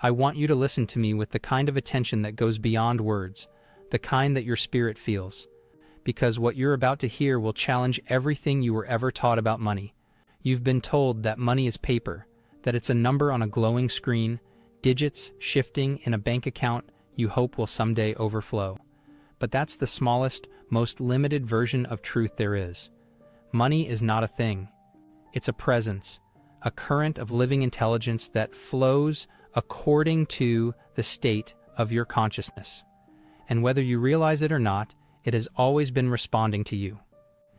I want you to listen to me with the kind of attention that goes beyond words, the kind that your spirit feels. Because what you're about to hear will challenge everything you were ever taught about money. You've been told that money is paper, that it's a number on a glowing screen, digits shifting in a bank account you hope will someday overflow. But that's the smallest, most limited version of truth there is. Money is not a thing. It's a presence, a current of living intelligence that flows according to the state of your consciousness. And whether you realize it or not, it has always been responding to you.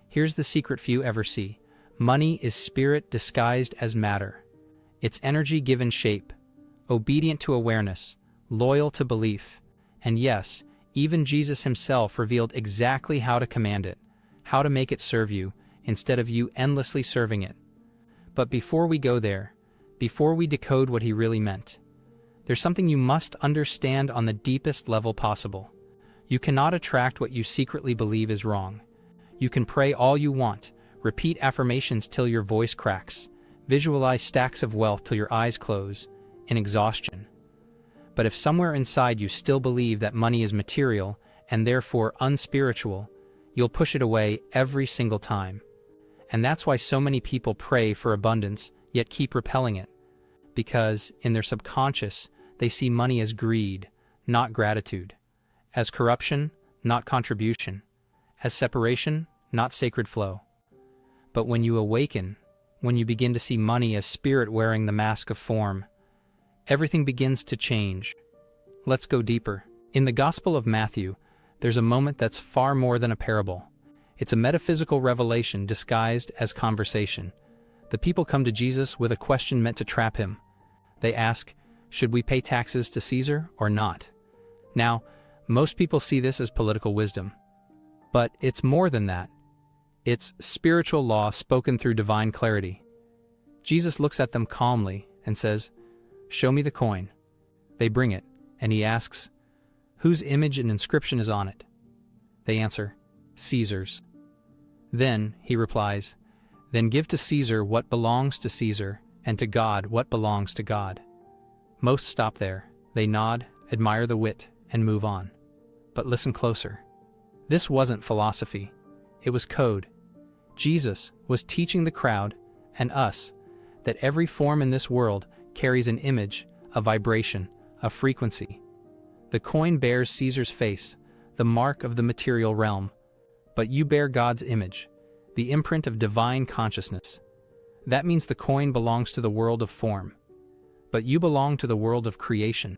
Here's the secret few ever see. Money is spirit disguised as matter. It's energy given shape, obedient to awareness, loyal to belief. And yes, even Jesus himself revealed exactly how to command it, how to make it serve you, instead of you endlessly serving it. But before we go there, before we decode what he really meant, there's something you must understand on the deepest level possible. You cannot attract what you secretly believe is wrong. You can pray all you want, repeat affirmations till your voice cracks, visualize stacks of wealth till your eyes close, in exhaustion. But if somewhere inside you still believe that money is material and therefore unspiritual, you'll push it away every single time. And that's why so many people pray for abundance, yet keep repelling it. Because, in their subconscious, they see money as greed, not gratitude, as corruption, not contribution, as separation, not sacred flow. But when you awaken, when you begin to see money as spirit wearing the mask of form, everything begins to change. Let's go deeper. In the Gospel of Matthew, there's a moment that's far more than a parable. It's a metaphysical revelation disguised as conversation. The people come to Jesus with a question meant to trap him. They ask, should we pay taxes to Caesar or not? Now, most people see this as political wisdom. But it's more than that. It's spiritual law spoken through divine clarity. Jesus looks at them calmly and says, show me the coin. They bring it, and he asks, whose image and inscription is on it? They answer, Caesar's. Then, he replies, then give to Caesar what belongs to Caesar, and to God what belongs to God. Most stop there. They nod, admire the wit, and move on. But listen closer. This wasn't philosophy. It was code. Jesus was teaching the crowd, and us, that every form in this world carries an image, a vibration, a frequency. The coin bears Caesar's face, the mark of the material realm, but you bear God's image, the imprint of divine consciousness. That means the coin belongs to the world of form, but you belong to the world of creation.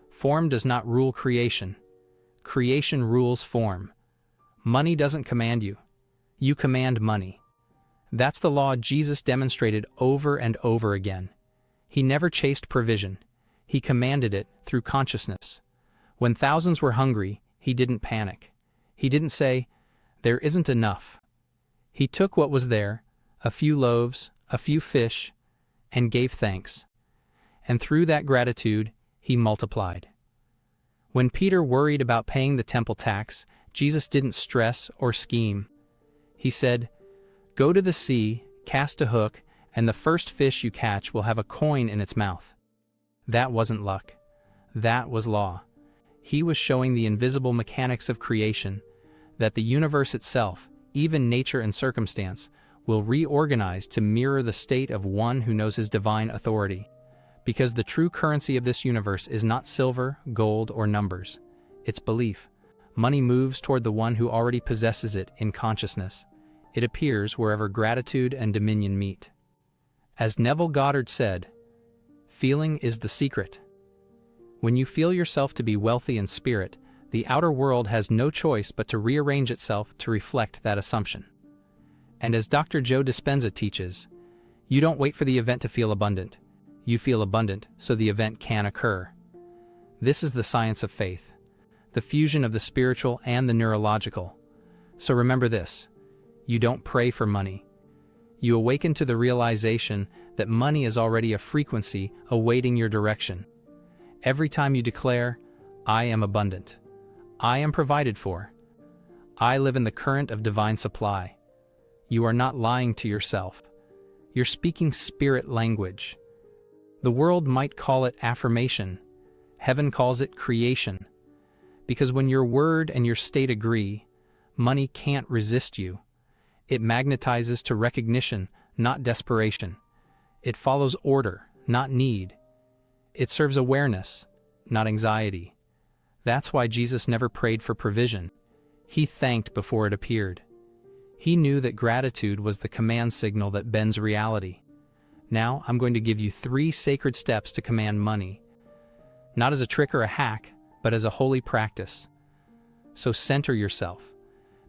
Form does not rule creation. Creation rules form. Money doesn't command you. You command money. That's the law Jesus demonstrated over and over again. He never chased provision. He commanded it through consciousness. When thousands were hungry, he didn't panic. He didn't say, there isn't enough. He took what was there, a few loaves, a few fish, and gave thanks. And through that gratitude, he multiplied. When Peter worried about paying the temple tax, Jesus didn't stress or scheme. He said, go to the sea, cast a hook, and the first fish you catch will have a coin in its mouth. That wasn't luck. That was law. He was showing the invisible mechanics of creation, that the universe itself, even nature and circumstance, will reorganize to mirror the state of one who knows his divine authority. Because the true currency of this universe is not silver, gold, or numbers. It's belief. Money moves toward the one who already possesses it in consciousness. It appears wherever gratitude and dominion meet. As Neville Goddard said, feeling is the secret. When you feel yourself to be wealthy in spirit, the outer world has no choice but to rearrange itself to reflect that assumption. And as Dr. Joe Dispenza teaches, you don't wait for the event to feel abundant. You feel abundant so the event can occur. This is the science of faith, the fusion of the spiritual and the neurological. So remember this, you don't pray for money. You awaken to the realization that money is already a frequency awaiting your direction. Every time you declare, I am abundant. I am provided for. I live in the current of divine supply. You are not lying to yourself. You're speaking spirit language. The world might call it affirmation. Heaven calls it creation. Because when your word and your state agree, money can't resist you. It magnetizes to recognition, not desperation. It follows order, not need. It serves awareness, not anxiety. That's why Jesus never prayed for provision. He thanked before it appeared. He knew that gratitude was the command signal that bends reality. Now, I'm going to give you 3 sacred steps to command money. Not as a trick or a hack, but as a holy practice. So center yourself,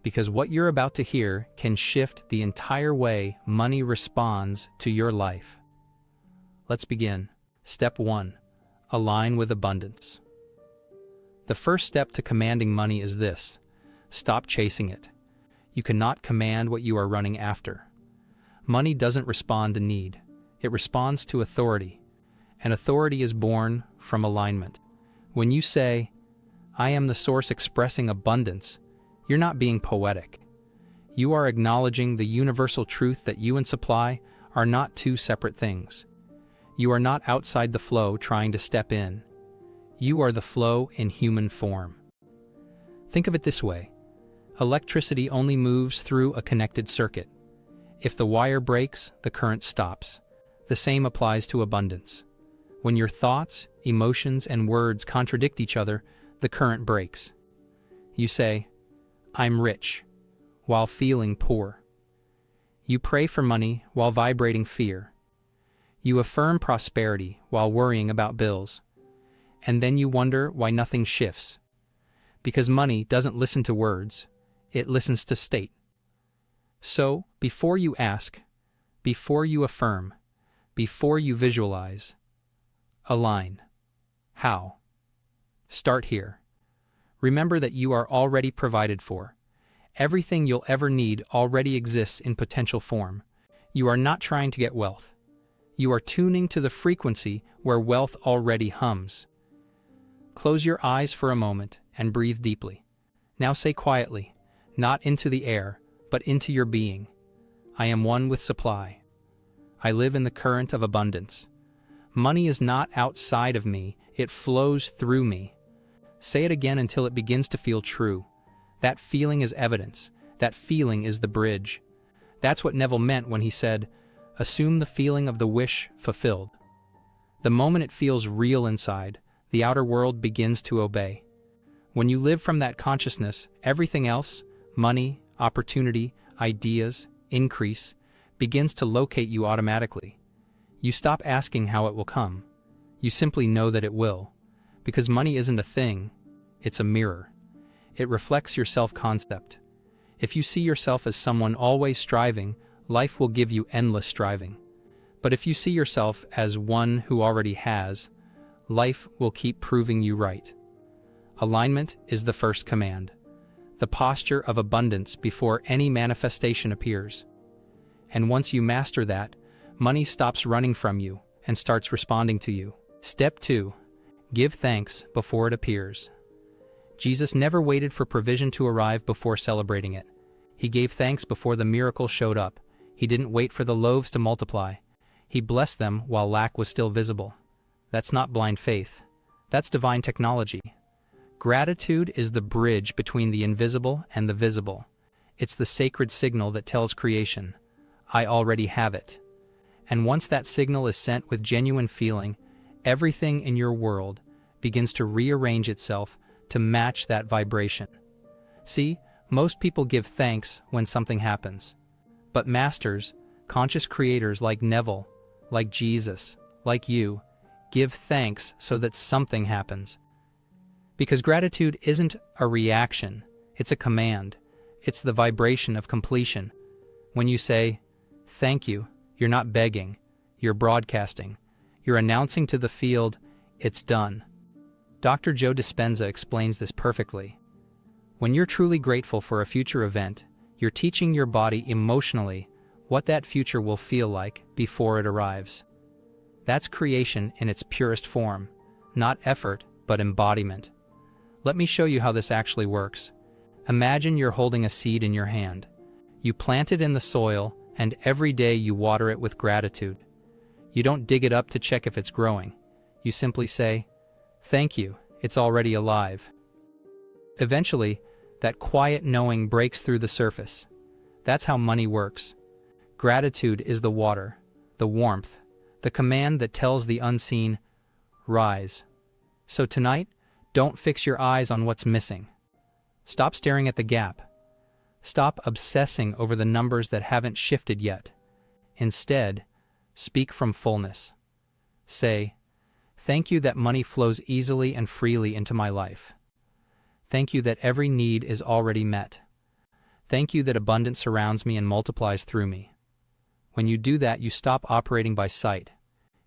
because what you're about to hear can shift the entire way money responds to your life. Let's begin. Step 1. Align with abundance. The first step to commanding money is this: stop chasing it. You cannot command what you are running after. Money doesn't respond to need. It responds to authority. And authority is born from alignment. When you say, "I am the source expressing abundance," you're not being poetic. You are acknowledging the universal truth that you and supply are not 2 separate things. You are not outside the flow trying to step in. You are the flow in human form. Think of it this way. Electricity only moves through a connected circuit. If the wire breaks, the current stops. The same applies to abundance. When your thoughts, emotions, and words contradict each other, the current breaks. You say, "I'm rich," while feeling poor. You pray for money while vibrating fear. You affirm prosperity while worrying about bills. And then you wonder why nothing shifts. Because money doesn't listen to words, it listens to state. So, before you ask, before you affirm, before you visualize, align. How? Start here. Remember that you are already provided for. Everything you'll ever need already exists in potential form. You are not trying to get wealth. You are tuning to the frequency where wealth already hums. Close your eyes for a moment and breathe deeply. Now say quietly, not into the air, but into your being, "I am one with supply. I live in the current of abundance. Money is not outside of me, it flows through me." Say it again until it begins to feel true. That feeling is evidence. That feeling is the bridge. That's what Neville meant when he said, "Assume the feeling of the wish fulfilled." The moment it feels real inside, the outer world begins to obey. When you live from that consciousness, everything else, money, opportunity, ideas, increase, begins to locate you automatically. You stop asking how it will come. You simply know that it will. Because money isn't a thing, it's a mirror. It reflects your self-concept. If you see yourself as someone always striving, life will give you endless striving. But if you see yourself as one who already has, life will keep proving you right. Alignment is the first command, the posture of abundance before any manifestation appears. And once you master that, money stops running from you and starts responding to you. Step 2. Give thanks before it appears. Jesus never waited for provision to arrive before celebrating it. He gave thanks before the miracle showed up. He didn't wait for the loaves to multiply. He blessed them while lack was still visible. That's not blind faith. That's divine technology. Gratitude is the bridge between the invisible and the visible. It's the sacred signal that tells creation, "I already have it." And once that signal is sent with genuine feeling, everything in your world begins to rearrange itself to match that vibration. See, most people give thanks when something happens. But masters, conscious creators like Neville, like Jesus, like you, give thanks so that something happens. Because gratitude isn't a reaction, it's a command. It's the vibration of completion. When you say, "Thank you," you're not begging, you're broadcasting. You're announcing to the field, "It's done." Dr. Joe Dispenza explains this perfectly. When you're truly grateful for a future event, you're teaching your body emotionally what that future will feel like before it arrives. That's creation in its purest form, not effort, but embodiment. Let me show you how this actually works. Imagine you're holding a seed in your hand. You plant it in the soil, and every day you water it with gratitude. You don't dig it up to check if it's growing. You simply say, "Thank you, it's already alive." Eventually, that quiet knowing breaks through the surface. That's how money works. Gratitude is the water, the warmth, the command that tells the unseen, "Rise." So tonight, don't fix your eyes on what's missing. Stop staring at the gap. Stop obsessing over the numbers that haven't shifted yet. Instead, speak from fullness. Say, "Thank you that money flows easily and freely into my life. Thank you that every need is already met. Thank you that abundance surrounds me and multiplies through me." When you do that, you stop operating by sight.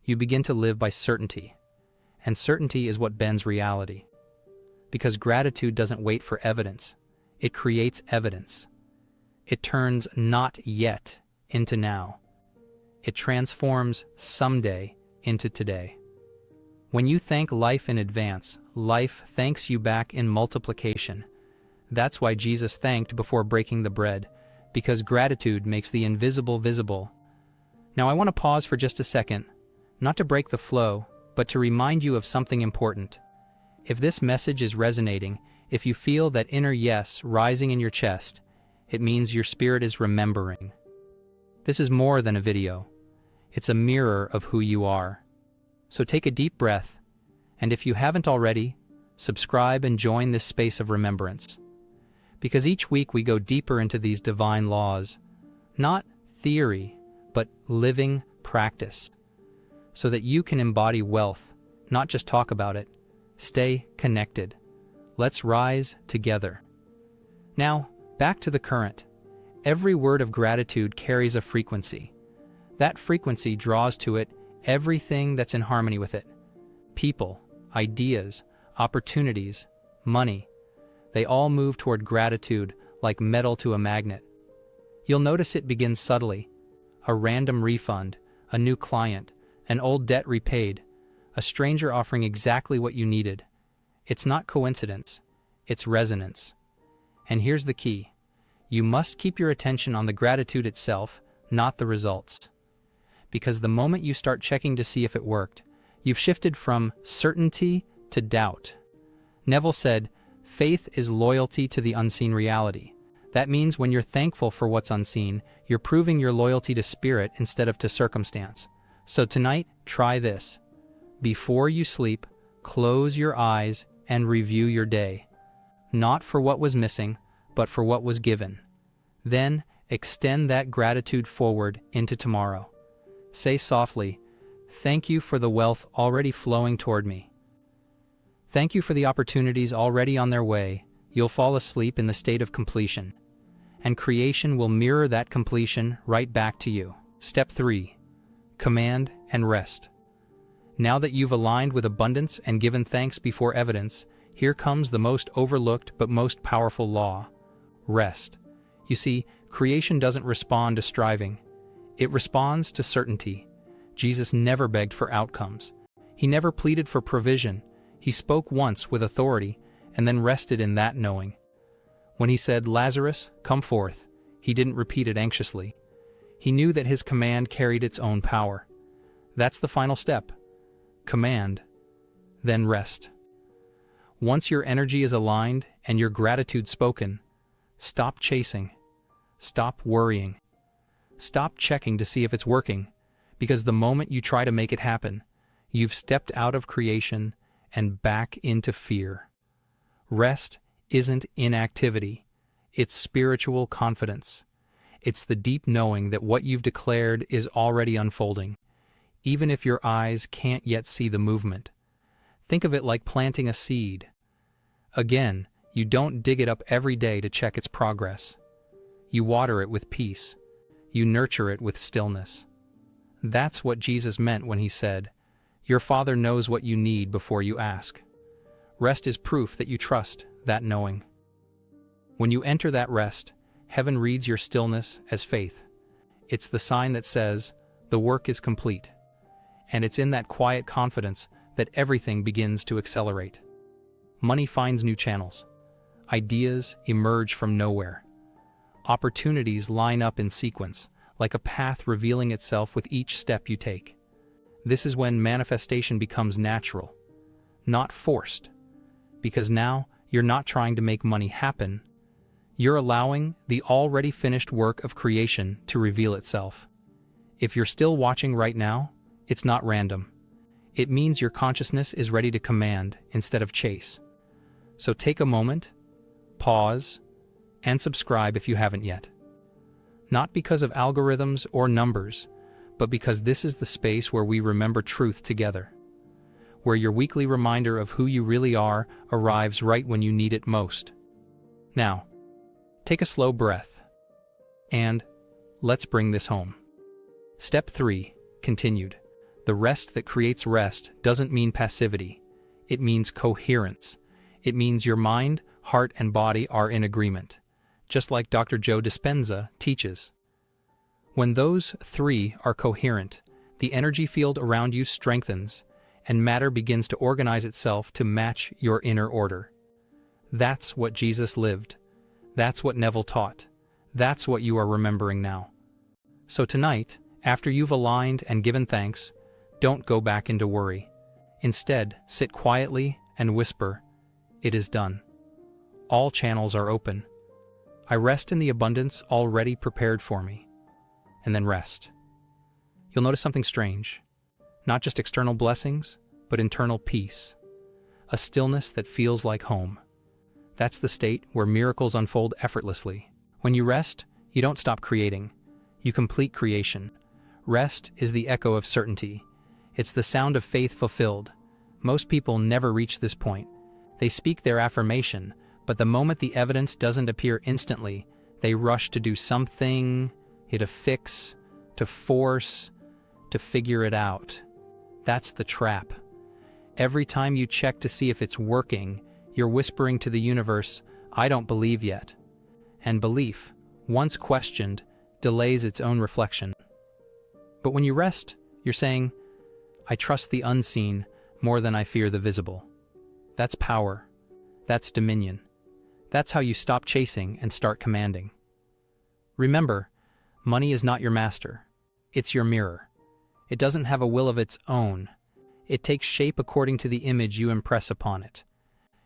You begin to live by certainty. And certainty is what bends reality. Because gratitude doesn't wait for evidence. It creates evidence. It turns not yet into now. It transforms someday into today. When you thank life in advance, life thanks you back in multiplication. That's why Jesus thanked before breaking the bread, because gratitude makes the invisible visible. Now I want to pause for just a second, not to break the flow, but to remind you of something important. If this message is resonating, if you feel that inner yes rising in your chest, it means your spirit is remembering. This is more than a video. It's a mirror of who you are. So take a deep breath, and if you haven't already, subscribe and join this space of remembrance. Because each week we go deeper into these divine laws, not theory, but living practice, so that you can embody wealth, not just talk about it. Stay connected. Let's rise together. Now, back to the current. Every word of gratitude carries a frequency. That frequency draws to it everything that's in harmony with it. People, ideas, opportunities, money. They all move toward gratitude like metal to a magnet. You'll notice it begins subtly. A random refund, a new client, an old debt repaid, a stranger offering exactly what you needed. It's not coincidence, it's resonance. And here's the key. You must keep your attention on the gratitude itself, not the results. Because the moment you start checking to see if it worked, you've shifted from certainty to doubt. Neville said, "Faith is loyalty to the unseen reality." That means when you're thankful for what's unseen, you're proving your loyalty to spirit instead of to circumstance. So tonight, try this. Before you sleep, close your eyes and review your day. Not for what was missing, but for what was given. Then, extend that gratitude forward into tomorrow. Say softly, "Thank you for the wealth already flowing toward me. Thank you for the opportunities already on their way." You'll fall asleep in the state of completion. And creation will mirror that completion right back to you. Step 3. Command and rest. Now that you've aligned with abundance and given thanks before evidence, here comes the most overlooked but most powerful law. Rest. You see, creation doesn't respond to striving. It responds to certainty. Jesus never begged for outcomes. He never pleaded for provision. He spoke once with authority and then rested in that knowing. When he said, "Lazarus, come forth," he didn't repeat it anxiously. He knew that his command carried its own power. That's the final step. Command, then rest. Once your energy is aligned and your gratitude spoken, stop chasing. Stop worrying. Stop checking to see if it's working, because the moment you try to make it happen, you've stepped out of creation and back into fear. Rest isn't inactivity, it's spiritual confidence. It's the deep knowing that what you've declared is already unfolding, even if your eyes can't yet see the movement. Think of it like planting a seed. Again, you don't dig it up every day to check its progress. You water it with peace. You nurture it with stillness. That's what Jesus meant when he said, "Your Father knows what you need before you ask." Rest is proof that you trust that knowing. When you enter that rest, heaven reads your stillness as faith. It's the sign that says, the work is complete. And it's in that quiet confidence that everything begins to accelerate. Money finds new channels. Ideas emerge from nowhere. Opportunities line up in sequence, like a path revealing itself with each step you take. This is when manifestation becomes natural, not forced. Because now, you're not trying to make money happen. You're allowing the already finished work of creation to reveal itself. If you're still watching right now, it's not random. It means your consciousness is ready to command instead of chase. So take a moment, pause, and subscribe if you haven't yet. Not because of algorithms or numbers, but because this is the space where we remember truth together. Where your weekly reminder of who you really are arrives right when you need it most. Now, take a slow breath. And let's bring this home. Step 3, continued. The rest that creates rest doesn't mean passivity. It means coherence. It means your mind, heart, and body are in agreement, just like Dr. Joe Dispenza teaches. When those three are coherent, the energy field around you strengthens, and matter begins to organize itself to match your inner order. That's what Jesus lived. That's what Neville taught. That's what you are remembering now. So tonight, after you've aligned and given thanks, don't go back into worry. Instead, sit quietly and whisper, "It is done." All channels are open. I rest in the abundance already prepared for me. And then rest. You'll notice something strange. Not just external blessings, but internal peace. A stillness that feels like home. That's the state where miracles unfold effortlessly. When you rest, you don't stop creating. You complete creation. Rest is the echo of certainty. It's the sound of faith fulfilled. Most people never reach this point. They speak their affirmation, but the moment the evidence doesn't appear instantly, they rush to do something, to fix, to force, to figure it out. That's the trap. Every time you check to see if it's working, you're whispering to the universe, "I don't believe yet." And belief, once questioned, delays its own reflection. But when you rest, you're saying, "I trust the unseen more than I fear the visible." That's power. That's dominion. That's how you stop chasing and start commanding. Remember, money is not your master. It's your mirror. It doesn't have a will of its own. It takes shape according to the image you impress upon it.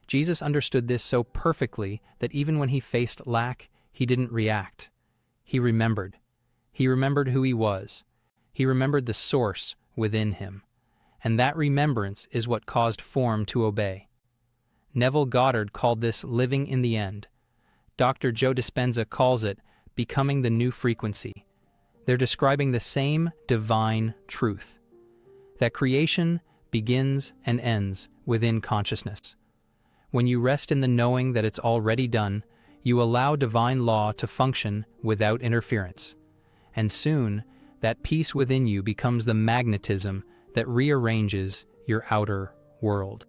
Jesus understood this so perfectly that even when he faced lack, he didn't react. He remembered. He remembered who he was. He remembered the source within him. And that remembrance is what caused form to obey. Neville Goddard called this living in the end. Dr. Joe Dispenza calls it becoming the new frequency. They're describing the same divine truth. That creation begins and ends within consciousness. When you rest in the knowing that it's already done, you allow divine law to function without interference. And soon, that peace within you becomes the magnetism that rearranges your outer world.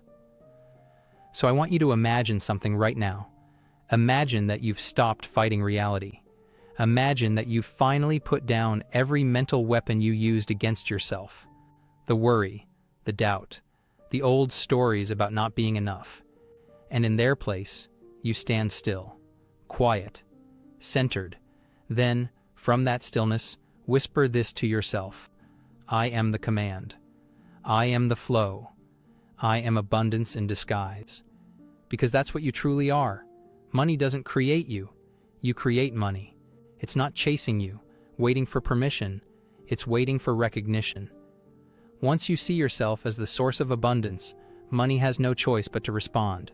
So I want you to imagine something right now. Imagine that you've stopped fighting reality. Imagine that you've finally put down every mental weapon you used against yourself. The worry, the doubt, the old stories about not being enough. And in their place, you stand still, quiet, centered. Then, from that stillness, whisper this to yourself. I am the command. I am the flow. I am abundance in disguise. Because that's what you truly are. Money doesn't create you. You create money. It's not chasing you, waiting for permission. It's waiting for recognition. Once you see yourself as the source of abundance, money has no choice but to respond.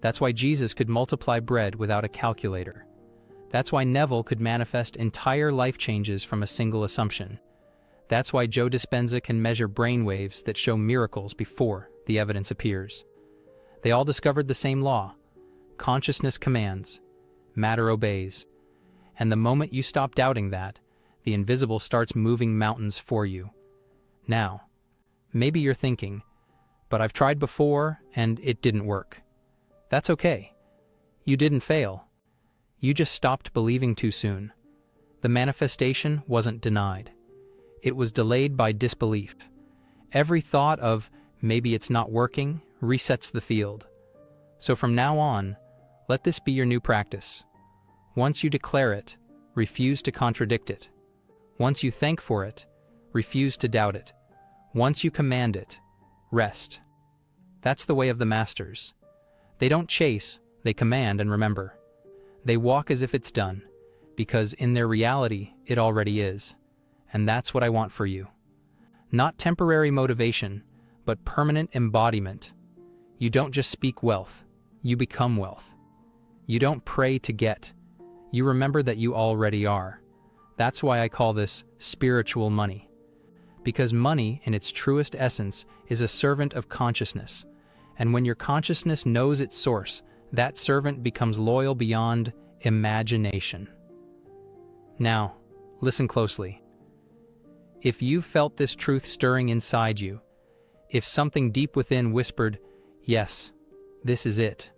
That's why Jesus could multiply bread without a calculator. That's why Neville could manifest entire life changes from a single assumption. That's why Joe Dispenza can measure brainwaves that show miracles before the evidence appears. They all discovered the same law. Consciousness commands, matter obeys. And the moment you stop doubting that, the invisible starts moving mountains for you. Now, maybe you're thinking, but I've tried before and it didn't work. That's okay. You didn't fail. You just stopped believing too soon. The manifestation wasn't denied. It was delayed by disbelief. Every thought of, maybe it's not working, resets the field. So from now on, let this be your new practice. Once you declare it, refuse to contradict it. Once you thank for it, refuse to doubt it. Once you command it, rest. That's the way of the masters. They don't chase, they command and remember. They walk as if it's done, because in their reality, it already is. And that's what I want for you. Not temporary motivation, but permanent embodiment. You don't just speak wealth, you become wealth. You don't pray to get, you remember that you already are. That's why I call this spiritual money. Because money, in its truest essence, is a servant of consciousness. And when your consciousness knows its source, that servant becomes loyal beyond imagination. Now, listen closely. If you felt this truth stirring inside you, if something deep within whispered, "Yes, this is it.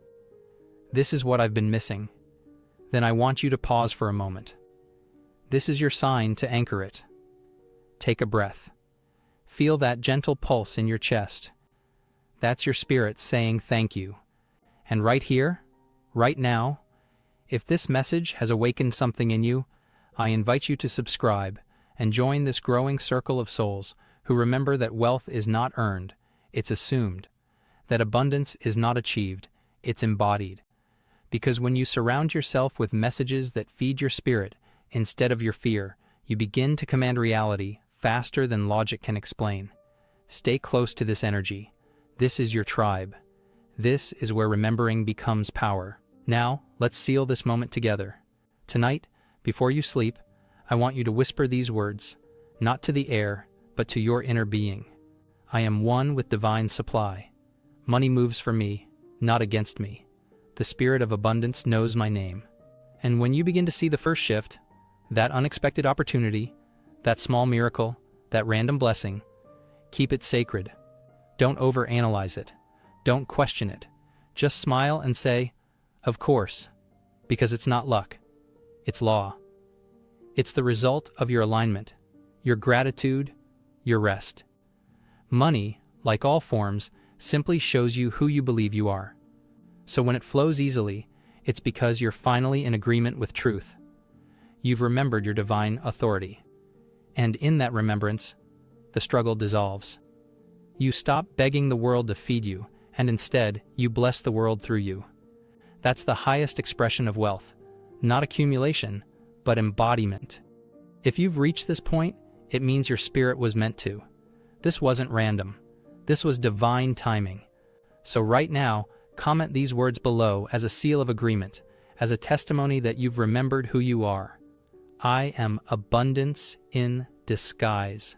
This is what I've been missing," then I want you to pause for a moment. This is your sign to anchor it. Take a breath. Feel that gentle pulse in your chest. That's your spirit saying thank you. And right here, right now, if this message has awakened something in you, I invite you to subscribe and join this growing circle of souls who remember that wealth is not earned, it's assumed. That abundance is not achieved, it's embodied. Because when you surround yourself with messages that feed your spirit instead of your fear, you begin to command reality faster than logic can explain. Stay close to this energy. This is your tribe. This is where remembering becomes power. Now, let's seal this moment together. Tonight, before you sleep, I want you to whisper these words, not to the air, but to your inner being. I am one with divine supply. Money moves for me, not against me. The spirit of abundance knows my name. And when you begin to see the first shift, that unexpected opportunity, that small miracle, that random blessing, keep it sacred. Don't overanalyze it. Don't question it. Just smile and say, "Of course," because it's not luck. It's law. It's the result of your alignment, your gratitude, your rest. Money, like all forms, simply shows you who you believe you are. So when it flows easily, it's because you're finally in agreement with truth. You've remembered your divine authority. And in that remembrance, the struggle dissolves. You stop begging the world to feed you, and instead, you bless the world through you. That's the highest expression of wealth, not accumulation, but embodiment. If you've reached this point, it means your spirit was meant to. This wasn't random. This was divine timing. So right now, comment these words below as a seal of agreement, as a testimony that you've remembered who you are. I am abundance in disguise.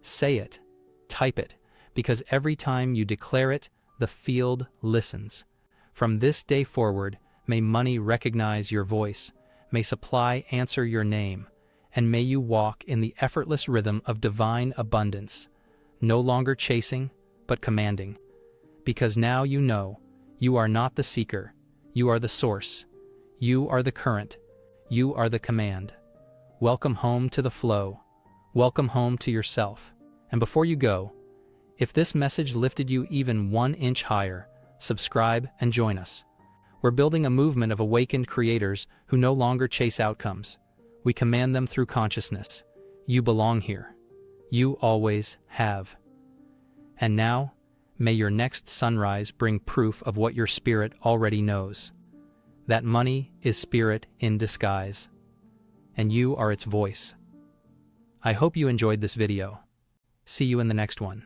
Say it, type it, because every time you declare it, the field listens. From this day forward, may money recognize your voice, may supply answer your name, and may you walk in the effortless rhythm of divine abundance, no longer chasing, but commanding. Because now you know, you are not the seeker, you are the source, you are the current, you are the command. Welcome home to the flow, welcome home to yourself. And before you go, if this message lifted you even 1 inch higher, subscribe and join us. We're building a movement of awakened creators who no longer chase outcomes. We command them through consciousness. You belong here. You always have. And now, may your next sunrise bring proof of what your spirit already knows. That money is spirit in disguise. And you are its voice. I hope you enjoyed this video. See you in the next one.